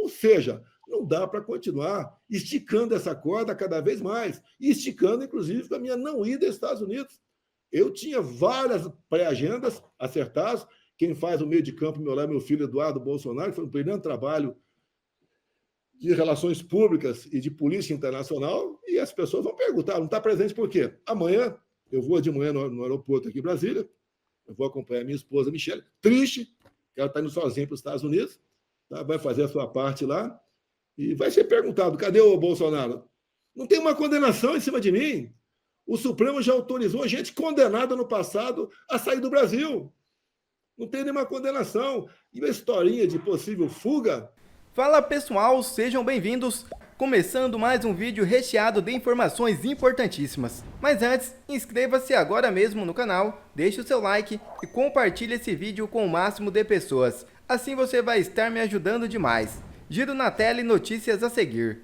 Ou seja, não dá para continuar esticando essa corda cada vez mais, e esticando, inclusive, com a minha não ida aos Estados Unidos. Eu tinha várias pré-agendas acertadas. Quem faz o meio de campo, meu filho Eduardo Bolsonaro, que foi um brilhante trabalho de relações públicas e de política internacional, e as pessoas vão perguntar, não está presente por quê? Amanhã, eu vou de manhã no aeroporto aqui em Brasília, eu vou acompanhar minha esposa, Michele, triste, que ela está indo sozinha para os Estados Unidos, tá? Vai fazer a sua parte lá, e vai ser perguntado, cadê o Bolsonaro? Não tem uma condenação em cima de mim. O Supremo já autorizou gente condenada no passado a sair do Brasil. Não tem nenhuma condenação. E a historinha de possível fuga. Fala pessoal, sejam bem-vindos. Começando mais um vídeo recheado de informações importantíssimas. Mas antes, inscreva-se agora mesmo no canal, deixe o seu like e compartilhe esse vídeo com o máximo de pessoas. Assim você vai estar me ajudando demais. Giro na tela e notícias a seguir.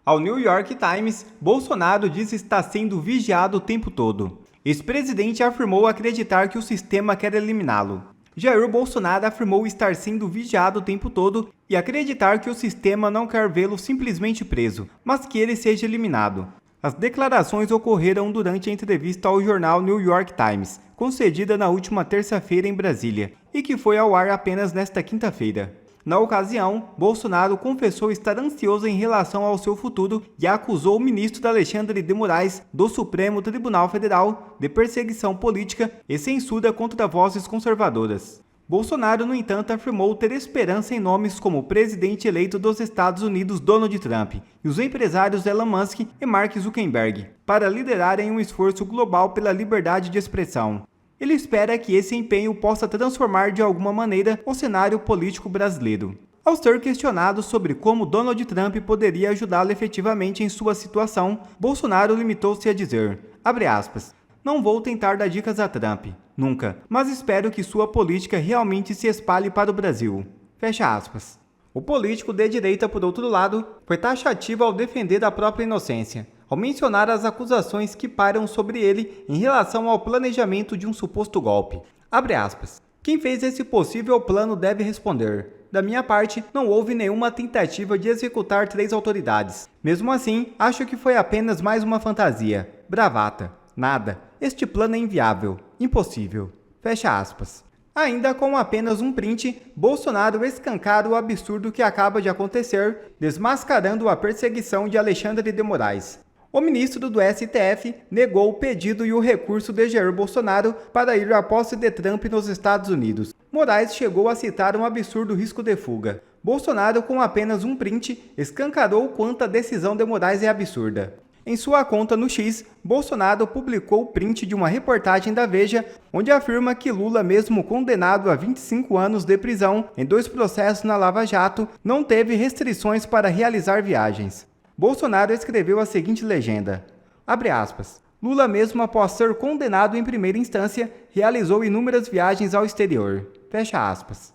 Ao New York Times, Bolsonaro diz estar sendo vigiado o tempo todo. Ex-presidente afirmou acreditar que o sistema quer eliminá-lo. Jair Bolsonaro afirmou estar sendo vigiado o tempo todo e acreditar que o sistema não quer vê-lo simplesmente preso, mas que ele seja eliminado. As declarações ocorreram durante a entrevista ao jornal New York Times, concedida na última terça-feira em Brasília, e que foi ao ar apenas nesta quinta-feira. Na ocasião, Bolsonaro confessou estar ansioso em relação ao seu futuro e acusou o ministro Alexandre de Moraes, do Supremo Tribunal Federal, de perseguição política e censura contra vozes conservadoras. Bolsonaro, no entanto, afirmou ter esperança em nomes como o presidente eleito dos Estados Unidos, Donald Trump, e os empresários Elon Musk e Mark Zuckerberg, para liderarem um esforço global pela liberdade de expressão. Ele espera que esse empenho possa transformar de alguma maneira o cenário político brasileiro. Ao ser questionado sobre como Donald Trump poderia ajudá-lo efetivamente em sua situação, Bolsonaro limitou-se a dizer, abre aspas, não vou tentar dar dicas a Trump, nunca, mas espero que sua política realmente se espalhe para o Brasil. Fecha aspas. O político de direita, por outro lado, foi taxativo ao defender a própria inocência, ao mencionar as acusações que pairam sobre ele em relação ao planejamento de um suposto golpe. Abre aspas. Quem fez esse possível plano deve responder. Da minha parte, não houve nenhuma tentativa de executar 3 autoridades. Mesmo assim, acho que foi apenas mais uma fantasia. Bravata. Nada. Este plano é inviável. Impossível. Fecha aspas. Ainda com apenas um print, Bolsonaro escancara o absurdo que acaba de acontecer, desmascarando a perseguição de Alexandre de Moraes. O ministro do STF negou o pedido e o recurso de Jair Bolsonaro para ir à posse de Trump nos Estados Unidos. Moraes chegou a citar um absurdo risco de fuga. Bolsonaro, com apenas um print, escancarou o quanto a decisão de Moraes é absurda. Em sua conta no X, Bolsonaro publicou o print de uma reportagem da Veja, onde afirma que Lula, mesmo condenado a 25 anos de prisão em 2 processos na Lava Jato, não teve restrições para realizar viagens. Bolsonaro escreveu a seguinte legenda, abre aspas, Lula mesmo após ser condenado em primeira instância, realizou inúmeras viagens ao exterior, fecha aspas.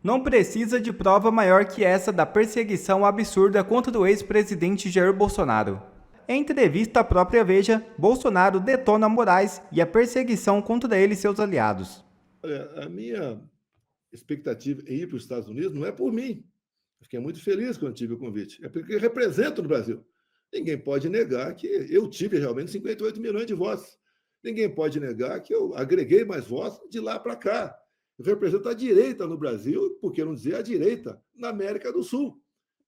Não precisa de prova maior que essa da perseguição absurda contra o ex-presidente Jair Bolsonaro. Em entrevista à própria Veja, Bolsonaro detona Moraes e a perseguição contra ele e seus aliados. Olha, a minha expectativa em ir para os Estados Unidos não é por mim. Fiquei muito feliz quando tive o convite. É porque eu represento no Brasil. Ninguém pode negar que eu tive realmente 58 milhões de votos. Ninguém pode negar que eu agreguei mais votos de lá para cá. Eu represento a direita no Brasil, por que não dizer a direita na América do Sul.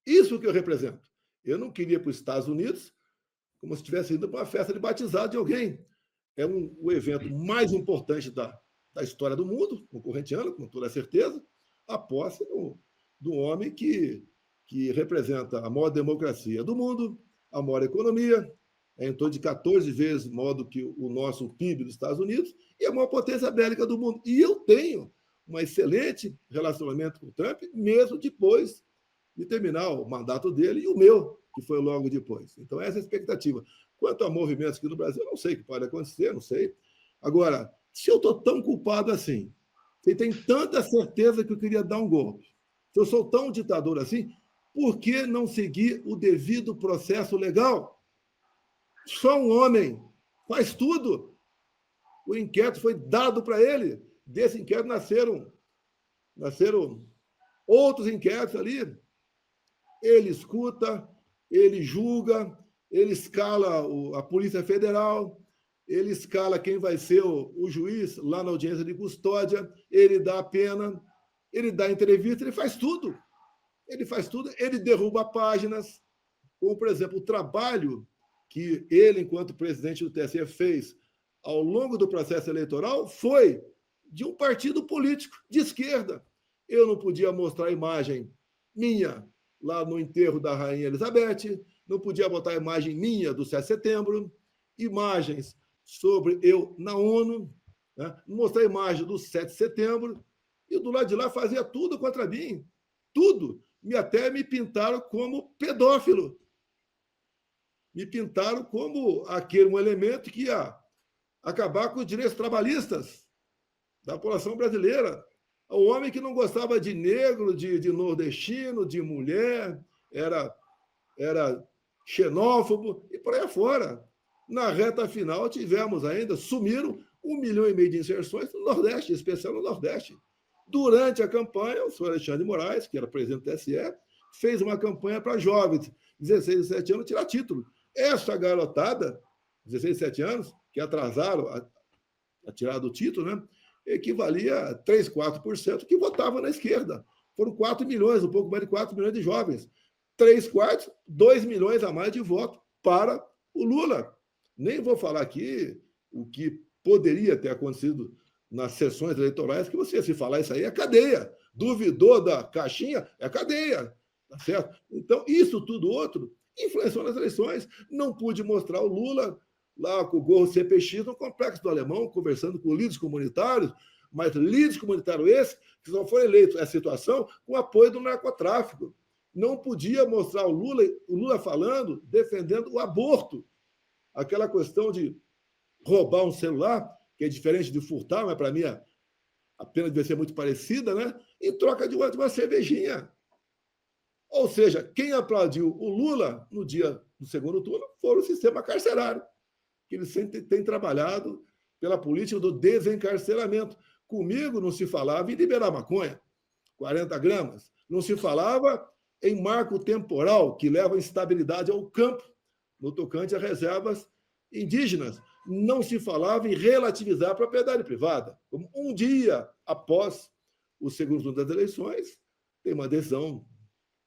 Isso que eu represento. Eu não queria ir para os Estados Unidos como se estivesse indo para uma festa de batizado de alguém. É o evento mais importante da história do mundo, concorrentiano, com toda certeza, a posse do homem que representa a maior democracia do mundo, a maior economia, é em torno de 14 vezes maior do que o nosso PIB dos Estados Unidos, e a maior potência bélica do mundo. E eu tenho um excelente relacionamento com o Trump, mesmo depois de terminar o mandato dele e o meu, que foi logo depois. Então, essa é a expectativa. Quanto a movimentos aqui no Brasil, eu não sei o que pode acontecer, não sei. Agora, se eu estou tão culpado assim, se tem tanta certeza que eu queria dar um golpe, se eu sou tão ditador assim, por que não seguir o devido processo legal? Só um homem faz tudo. O inquérito foi dado para ele. Desse inquérito nasceram outros inquéritos ali. Ele escuta, ele julga, ele escala a Polícia Federal, ele escala quem vai ser o juiz lá na audiência de custódia, ele dá a pena, ele dá entrevista, ele faz tudo. Ele derruba páginas, como, por exemplo, o trabalho que ele, enquanto presidente do TSE, fez ao longo do processo eleitoral foi de um partido político de esquerda. Eu não podia mostrar a imagem minha lá no enterro da Rainha Elizabeth, não podia botar a imagem minha do 7 de setembro, imagens sobre eu na ONU, né? Mostrar a imagem do 7 de setembro, e do lado de lá fazia tudo contra mim, tudo. Até me pintaram como pedófilo. Me pintaram como um elemento que ia acabar com os direitos trabalhistas da população brasileira. O homem que não gostava de negro, de nordestino, de mulher, era xenófobo e por aí afora. Na reta final, sumiram 1,5 milhão de inserções no Nordeste, em especial no Nordeste. Durante a campanha, o senhor Alexandre de Moraes, que era presidente do TSE, fez uma campanha para jovens, 16 e 17 anos, tirar título. Essa garotada, 16 e 17 anos, que atrasaram a tirada do título, né, equivalia a 3, 4% que votavam na esquerda. Foram 4 milhões, um pouco mais de 4 milhões de jovens. 3 quartos, 2 milhões a mais de voto para o Lula. Nem vou falar aqui o que poderia ter acontecido nas sessões eleitorais, que você, se falar isso aí, é cadeia. Duvidou da caixinha, é cadeia. Tá certo? Então, isso tudo outro influenciou nas eleições. Não pude mostrar o Lula lá com o gorro CPX no Complexo do Alemão, conversando com líderes comunitários, mas líderes comunitários esses que só foram eleitos nessa situação com apoio do narcotráfico. Não podia mostrar o Lula falando, defendendo o aborto. Aquela questão de roubar um celular, que é diferente de furtar, mas para mim a pena deve ser muito parecida, né? Em troca de uma cervejinha. Ou seja, quem aplaudiu o Lula no dia do segundo turno foi o sistema carcerário, que ele sempre tem trabalhado pela política do desencarceramento. Comigo não se falava em liberar maconha, 40 gramas. Não se falava em marco temporal, que leva instabilidade ao campo, no tocante a reservas indígenas. Não se falava em relativizar a propriedade privada. Como um dia após o segundo turno das eleições, tem uma decisão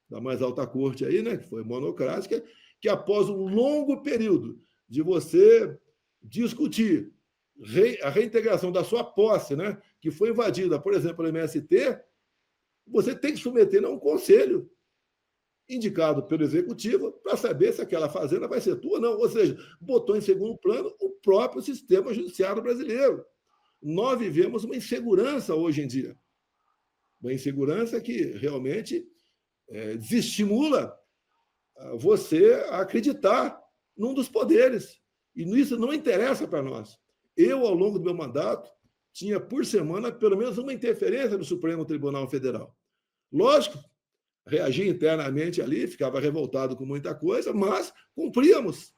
da mais alta corte aí, né, que foi monocrática, que após um longo período de você discutir a reintegração da sua posse, né, que foi invadida, por exemplo, pelo MST, você tem que submeter a um conselho indicado pelo executivo para saber se aquela fazenda vai ser tua ou não. Ou seja, botou em segundo plano o próprio sistema judiciário brasileiro. Nós vivemos uma insegurança hoje em dia. Uma insegurança que realmente desestimula você a acreditar num dos poderes. E isso não interessa para nós. Eu, ao longo do meu mandato, tinha por semana pelo menos uma interferência do Supremo Tribunal Federal. Lógico, reagia internamente ali, ficava revoltado com muita coisa, mas cumpríamos.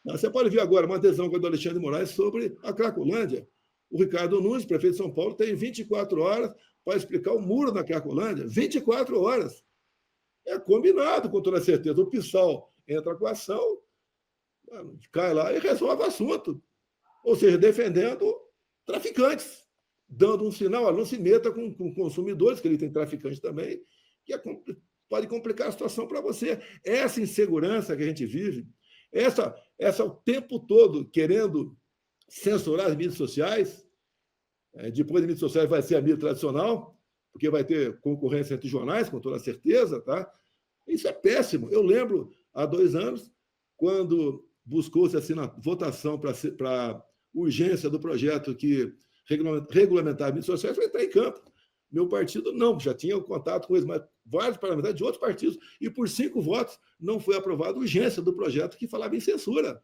Você pode ver agora uma adesão do Alexandre de Moraes sobre a Cracolândia. O Ricardo Nunes, prefeito de São Paulo, tem 24 horas para explicar o muro na Cracolândia. 24 horas. É combinado, com toda certeza. O PSOL entra com a ação, cai lá e resolve o assunto. Ou seja, defendendo traficantes, dando um sinal, não se meta com consumidores, que ele tem traficantes também, que pode complicar a situação para você. Essa insegurança que a gente vive, essa o tempo todo querendo censurar as mídias sociais, depois das mídias sociais vai ser a mídia tradicional, porque vai ter concorrência entre jornais, com toda certeza, tá? Isso é péssimo. Eu lembro, há 2 anos, quando buscou-se votação para urgência do projeto que regulamentar as mídias sociais, foi entrar em campo. Meu partido não, já tinha contato com eles, mas vários parlamentares de outros partidos, e por 5 votos não foi aprovada a urgência do projeto que falava em censura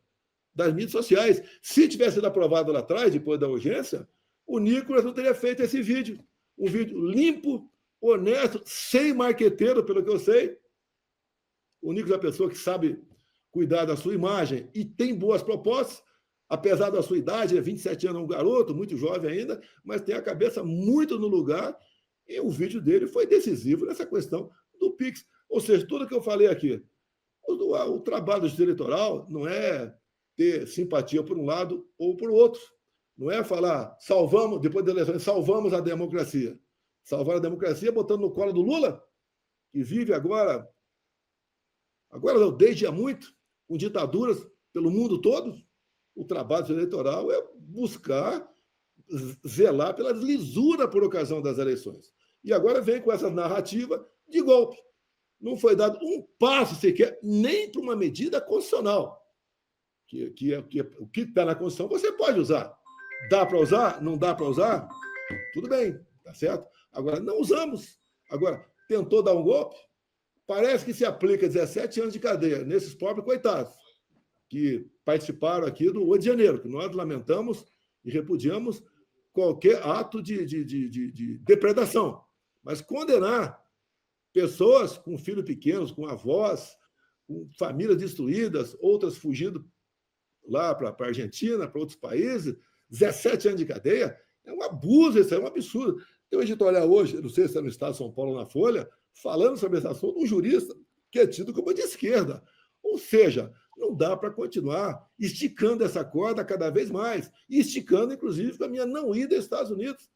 das mídias sociais. Se tivesse sido aprovado lá atrás, depois da urgência, o Nicolas não teria feito esse vídeo. Um vídeo limpo, honesto, sem marqueteiro, pelo que eu sei. O Nicolas é uma pessoa que sabe cuidar da sua imagem e tem boas propostas, apesar da sua idade, 27 anos, é um garoto, muito jovem ainda, mas tem a cabeça muito no lugar, e o vídeo dele foi decisivo nessa questão do Pix. Ou seja, tudo que eu falei aqui, o trabalho do justiça eleitoral não é ter simpatia por um lado ou por outro. Não é falar, salvamos, depois das eleições, salvamos a democracia. Salvar a democracia botando no colo do Lula, que vive agora não, desde há muito, com ditaduras pelo mundo todo. O trabalho eleitoral é buscar zelar pela lisura por ocasião das eleições. E agora vem com essa narrativa de golpe. Não foi dado um passo sequer, nem para uma medida constitucional. O que está na Constituição você pode usar. Dá para usar? Não dá para usar? Tudo bem, tá certo? Agora, não usamos. Agora, tentou dar um golpe? Parece que se aplica 17 anos de cadeia nesses pobres coitados que participaram aqui do 8 de janeiro, que nós lamentamos e repudiamos qualquer ato de depredação. Mas condenar pessoas com filhos pequenos, com avós, com famílias destruídas, outras fugindo lá para a Argentina, para outros países, 17 anos de cadeia, é um abuso, isso é um absurdo. Tem um editorial hoje, não sei se é no Estado de São Paulo ou na Folha, falando sobre esse assunto, um jurista que é tido como de esquerda. Ou seja, não dá para continuar esticando essa corda cada vez mais, e esticando, inclusive, com a minha não ida aos Estados Unidos.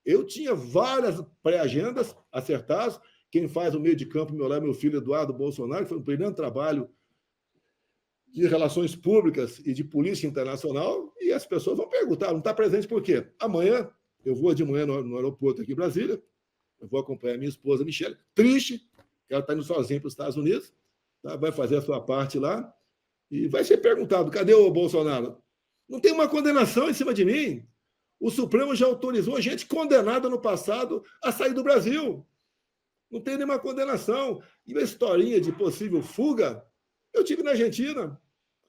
Eu tinha várias pré-agendas acertadas. Quem faz o meio de campo, meu filho Eduardo Bolsonaro, que foi um brilhante trabalho de relações públicas e de política internacional, e as pessoas vão perguntar, não está presente por quê? Amanhã, eu vou de manhã no aeroporto aqui em Brasília, eu vou acompanhar minha esposa, Michele, triste, que ela está indo sozinha para os Estados Unidos, tá? Vai fazer a sua parte lá, e vai ser perguntado, cadê o Bolsonaro? Não tem uma condenação em cima de mim. O Supremo já autorizou gente condenada no passado a sair do Brasil. Não tem nenhuma condenação. E uma historinha de possível fuga, eu tive na Argentina,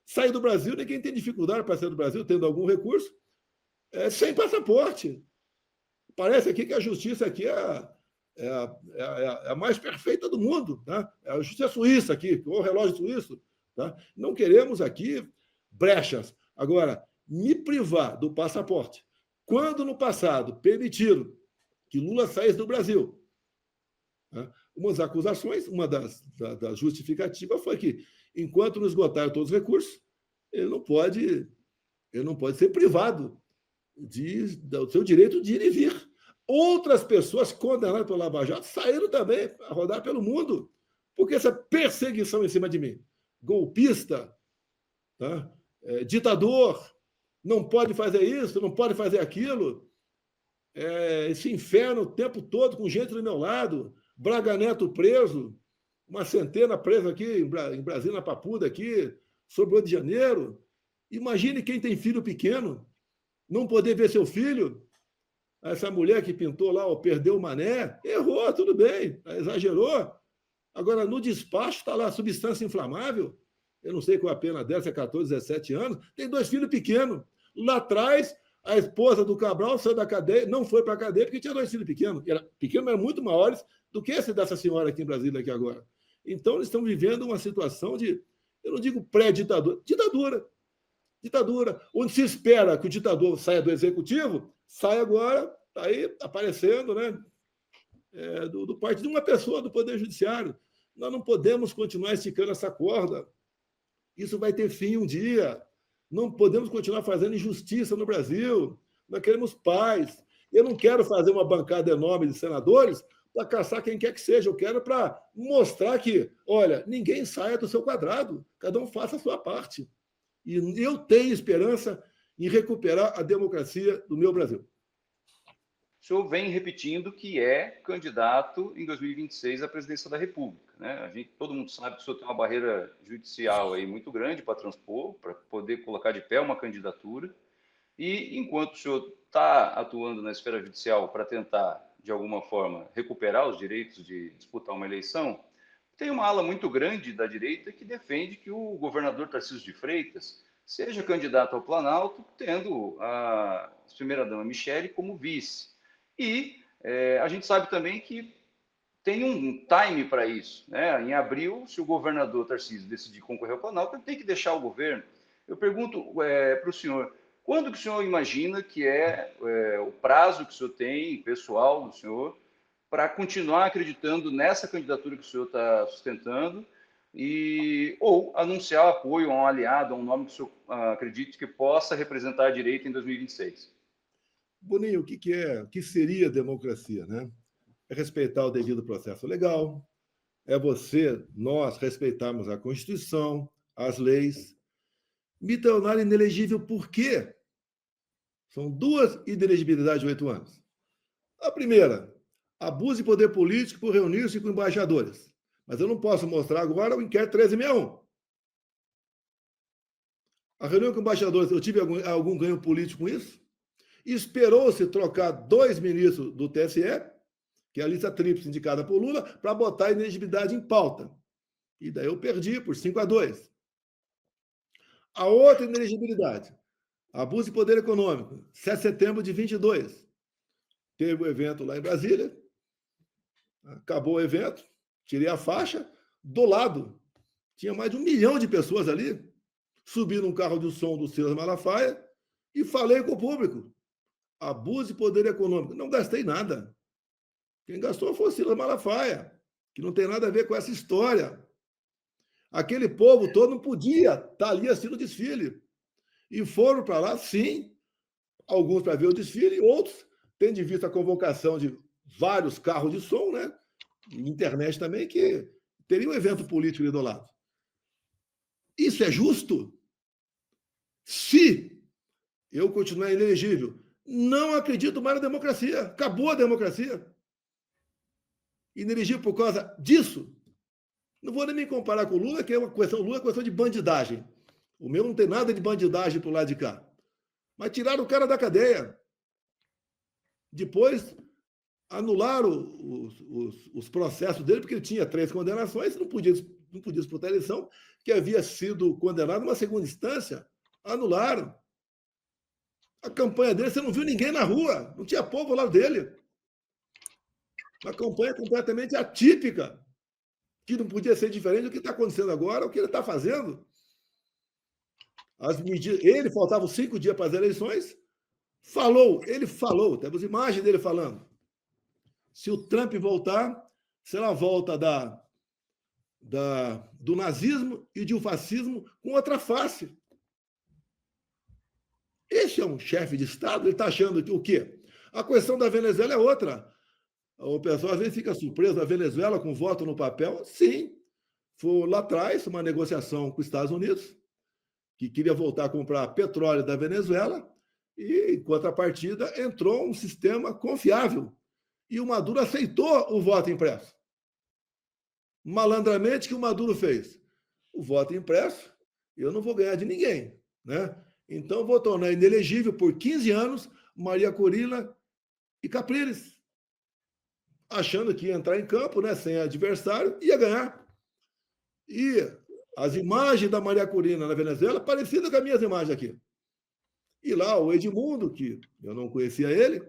saí do Brasil, ninguém tem dificuldade para sair do Brasil, tendo algum recurso, sem passaporte. Parece aqui que a justiça aqui é a mais perfeita do mundo. Né? É a justiça suíça aqui, o relógio suíço. Tá? Não queremos aqui brechas. Agora, me privar do passaporte, quando no passado permitiram que Lula saísse do Brasil, né? Umas acusações, uma das justificativas foi que, enquanto não esgotaram todos os recursos, ele não pode ser privado do seu direito de ir e vir. Outras pessoas condenadas pelo Lava Jato saíram também a rodar pelo mundo, porque essa perseguição em cima de mim, golpista, tá? Ditador, não pode fazer isso, não pode fazer aquilo, esse inferno o tempo todo com gente do meu lado, Braga Neto preso, uma centena presa aqui em Brasília, na Papuda, aqui, sobre o 8 de janeiro. Imagine quem tem filho pequeno, não poder ver seu filho. Essa mulher que pintou lá, perdeu o mané, errou, tudo bem, exagerou. Agora, no despacho, está lá substância inflamável. Eu não sei qual a pena dela, se é 14, 17 anos. Tem 2 filhos pequenos. Lá atrás, a esposa do Cabral saiu da cadeia, não foi para a cadeia porque tinha 2 filhos pequenos. Pequenos, mas muito maiores do que esse dessa senhora aqui em Brasília aqui agora. Então, eles estão vivendo uma situação de, eu não digo pré-ditadura, ditadura, onde se espera que o ditador saia do executivo, sai agora, está aí aparecendo, né? Do parte de uma pessoa do Poder Judiciário. Nós não podemos continuar esticando essa corda. Isso vai ter fim um dia. Não podemos continuar fazendo injustiça no Brasil. Nós queremos paz. Eu não quero fazer uma bancada enorme de senadores para caçar quem quer que seja. Eu quero para mostrar que, olha, ninguém saia do seu quadrado. Cada um faça a sua parte. E eu tenho esperança em recuperar a democracia do meu Brasil. O senhor vem repetindo que é candidato em 2026 à presidência da República, né? Todo mundo sabe que o senhor tem uma barreira judicial aí muito grande para transpor, para poder colocar de pé uma candidatura. E enquanto o senhor está atuando na esfera judicial para tentar, de alguma forma, recuperar os direitos de disputar uma eleição, tem uma ala muito grande da direita que defende que o governador Tarcísio de Freitas seja candidato ao Planalto, tendo a primeira-dama Michele como vice. E a gente sabe também que tem um time para isso, né? Em abril, se o governador Tarcísio decidir concorrer ao Planalto, ele tem que deixar o governo. Eu pergunto para o senhor, quando que o senhor imagina que o prazo que o senhor tem, pessoal do senhor, para continuar acreditando nessa candidatura que o senhor está sustentando ou anunciar apoio a um aliado, a um nome que o senhor acredite que possa representar a direita em 2026? Boninho, o que seria democracia, né? É respeitar o devido processo legal, é nós respeitarmos a Constituição, as leis. Me tornar inelegível por quê? São 2 inelegibilidades de 8 anos. A primeira, abuso de poder político por reunir-se com embaixadores. Mas eu não posso mostrar agora o inquérito 1361. A reunião com embaixadores, eu tive algum ganho político com isso? Esperou-se trocar 2 ministros do TSE, que é a lista tríplice indicada por Lula, para botar a inelegibilidade em pauta. E daí eu perdi por 5-2. A outra inelegibilidade, abuso de poder econômico, 7 de setembro de 22. Teve o evento lá em Brasília, acabou o evento, tirei a faixa, do lado, tinha mais de 1 milhão de pessoas ali, subi num carro de som do Silas Malafaia e falei com o público. Abuso de poder econômico. Não gastei nada. Quem gastou foi o Silas Malafaia, que não tem nada a ver com essa história. Aquele povo todo não podia estar ali assistindo o desfile. E foram para lá, sim, alguns para ver o desfile, outros, tendo em vista a convocação de vários carros de som, né? E internet também, que teria um evento político ali do lado. Isso é justo? Se eu continuar inelegível, não acredito mais na democracia. Acabou a democracia. Inelegível por causa disso. Não vou nem me comparar com o Lula, que é uma questão de bandidagem. O meu não tem nada de bandidagem para o lado de cá. Mas tiraram o cara da cadeia. Depois, anularam os processos dele, porque ele tinha 3 condenações, não podia disputar a eleição, que havia sido condenado numa segunda instância. Anularam. A campanha dele, você não viu ninguém na rua, não tinha povo ao lado dele. Uma campanha completamente atípica, que não podia ser diferente do que está acontecendo agora, o que ele está fazendo. Ele faltavam 5 dias para as eleições, ele falou, temos imagem dele falando. Se o Trump voltar, será a volta do nazismo e do fascismo com outra face. Esse é um chefe de Estado, ele está achando que o quê? A questão da Venezuela é outra. O pessoal às vezes fica surpreso, a Venezuela com voto no papel, sim. Foi lá atrás uma negociação com os Estados Unidos, que queria voltar a comprar petróleo da Venezuela, e, em contrapartida, entrou um sistema confiável. E o Maduro aceitou o voto impresso. Malandramente, o que o Maduro fez? O voto impresso, eu não vou ganhar de ninguém, né? Então, vou tornar inelegível por 15 anos Maria Corina e Capriles, achando que ia entrar em campo, né, sem adversário, ia ganhar. E as imagens da Maria Corina na Venezuela parecidas com as minhas imagens aqui. E lá o Edmundo, que eu não conhecia ele,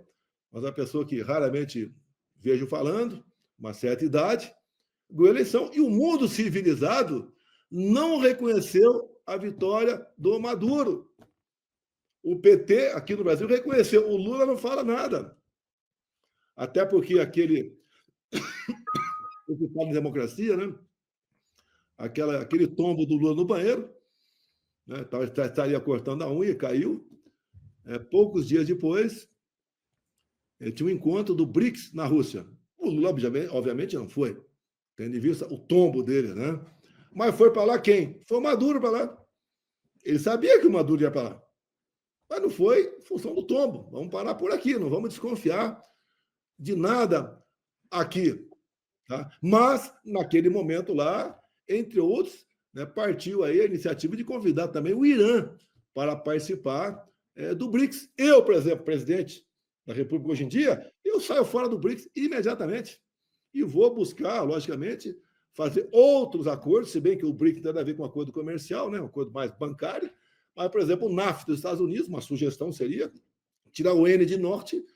mas é uma pessoa que raramente vejo falando, uma certa idade, ganhou a eleição. E o mundo civilizado não reconheceu a vitória do Maduro. O PT, aqui no Brasil, reconheceu. O Lula não fala nada. Até porque aquele ocupado de democracia, né? Aquele tombo do Lula no banheiro, né? Estaria cortando a unha, caiu. Poucos dias depois, tinha um encontro do BRICS na Rússia. O Lula, obviamente, não foi, tendo em vista o tombo dele, né? Mas foi para lá quem? Foi o Maduro para lá. Ele sabia que o Maduro ia para lá. Mas não foi em função do tombo. Vamos parar por aqui, não vamos desconfiar de nada aqui. Tá? Mas, naquele momento lá, entre outros, né, partiu aí a iniciativa de convidar também o Irã para participar do BRICS. Eu, por exemplo, presidente da República hoje em dia, eu saio fora do BRICS imediatamente e vou buscar, logicamente, fazer outros acordos, se bem que o BRICS tem a ver com um acordo comercial, né, um acordo mais bancário, mas, por exemplo, o NAFTA dos Estados Unidos, uma sugestão seria tirar o N de norte,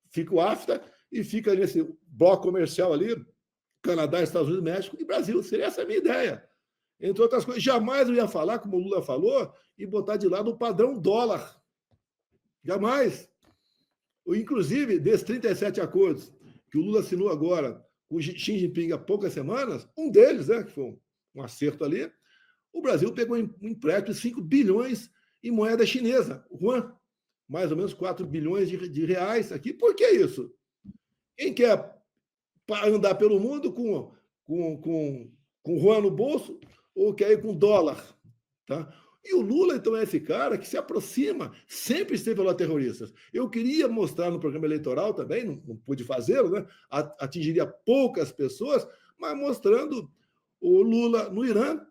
fica o AFTA e fica nesse bloco comercial ali, Canadá, Estados Unidos, México e Brasil. Seria essa a minha ideia. Entre outras coisas, jamais eu ia falar, como o Lula falou, e botar de lado o padrão dólar. Jamais. Inclusive, desses 37 acordos que o Lula assinou agora com o Xi Jinping há poucas semanas, um deles, né, que foi um acerto ali, o Brasil pegou um empréstimo de 5 bilhões em moeda chinesa, o yuan, mais ou menos 4 bilhões de reais aqui. Por que isso? Quem quer andar pelo mundo com yuan no bolso ou quer ir com dólar? Tá? E o Lula, então, é esse cara que se aproxima, sempre esteve ao lado de terroristas. Eu queria mostrar no programa eleitoral também, não pude fazê-lo, né? Atingiria poucas pessoas, mas mostrando o Lula no Irã,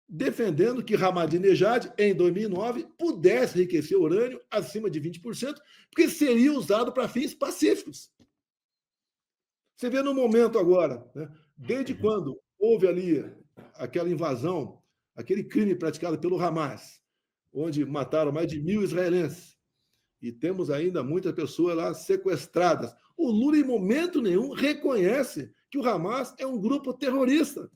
defendendo que Ahmadinejad, em 2009, pudesse enriquecer urânio acima de 20%, porque seria usado para fins pacíficos. Você vê no momento agora, né? Desde quando houve ali aquela invasão, aquele crime praticado pelo Hamas, onde mataram mais de 1.000 israelenses, e temos ainda muitas pessoas lá sequestradas. O Lula, em momento nenhum, reconhece que o Hamas é um grupo terrorista.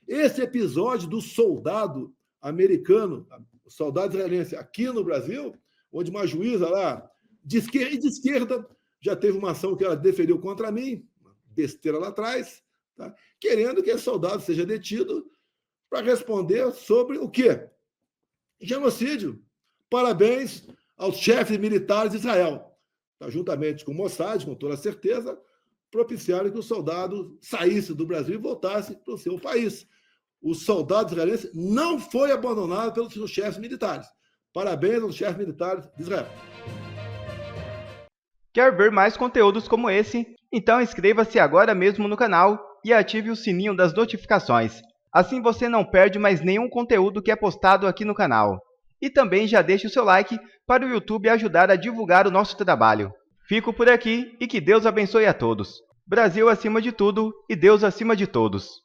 Esse episódio do soldado americano, soldado israelense, aqui no Brasil, onde uma juíza lá, de esquerda, já teve uma ação que ela deferiu contra mim, besteira lá atrás, tá? Querendo que esse soldado seja detido para responder sobre o quê? Genocídio. Parabéns aos chefes militares de Israel. Tá, juntamente com o Mossad, com toda certeza, propiciaram que o soldado saísse do Brasil e voltasse para o seu país. O soldado israelense não foi abandonado pelos seus chefes militares. Parabéns aos chefes militares de Israel. Quer ver mais conteúdos como esse? Então inscreva-se agora mesmo no canal e ative o sininho das notificações. Assim você não perde mais nenhum conteúdo que é postado aqui no canal. E também já deixe o seu like para o YouTube ajudar a divulgar o nosso trabalho. Fico por aqui e que Deus abençoe a todos. Brasil acima de tudo e Deus acima de todos.